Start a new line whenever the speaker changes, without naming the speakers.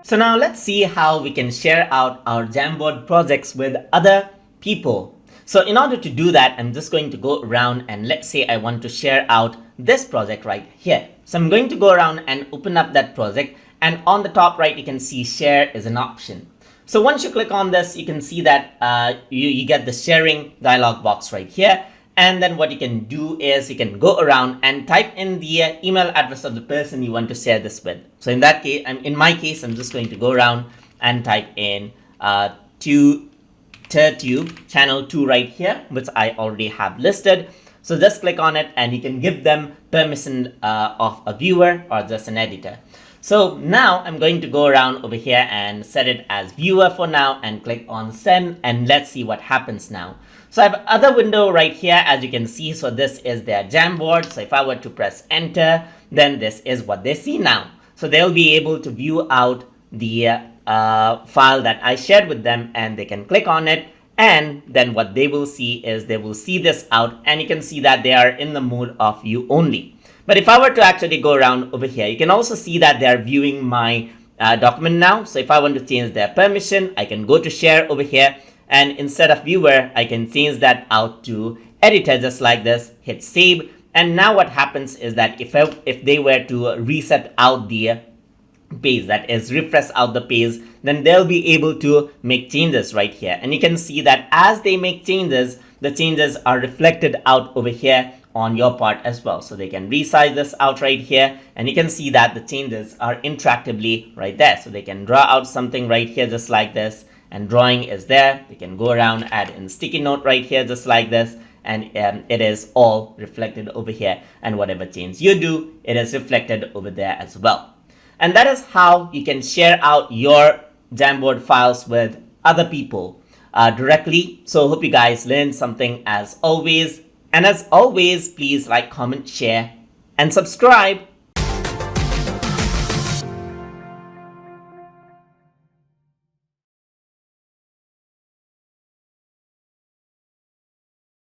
So now let's see how we can share out our Jamboard projects with other people. So in order to do that, I'm just going to go around and let's say I want to share out this project right here. So I'm going to go around and open up that project, and on the top right, you can see share is an option. So once you click on this, you can see that you get the sharing dialog box right here. And then what you can do is you can go around and type in the email address of the person you want to share this with. So in that case, in my case, I'm just going to go around and type in TerTube channel 2 right here, which I already have listed. So just click on it and you can give them permission of a viewer or just an editor. So now I'm going to go around over here and set it as viewer for now and click on send, and let's see what happens now. So I have another window right here, as you can see. So this is their Jamboard. So if I were to press enter, then this is what they see now. So they'll be able to view out the file that I shared with them, and they can click on it. And then what they will see is they will see this out, and you can see that they are in the mode of view only. But if I were to actually go around over here, you can also see that they are viewing my document now. So if I want to change their permission, I can go to share over here, and instead of viewer, I can change that out to editor just like this, hit save. And now what happens is that if they were to reset out the page, that is refresh out the page, then they'll be able to make changes right here. And you can see that as they make changes, the changes are reflected out over here on your part as well. So they can resize this out right here, and you can see that the changes are interactively right there. So they can draw out something right here just like this, and drawing is there. They can go around, add in sticky note right here just like this, and it is all reflected over here. And whatever change you do, it is reflected over there as well. And that is how you can share out your Jamboard files with other people directly. So hope you guys learned something as always. And as always, please like, comment, share, and subscribe.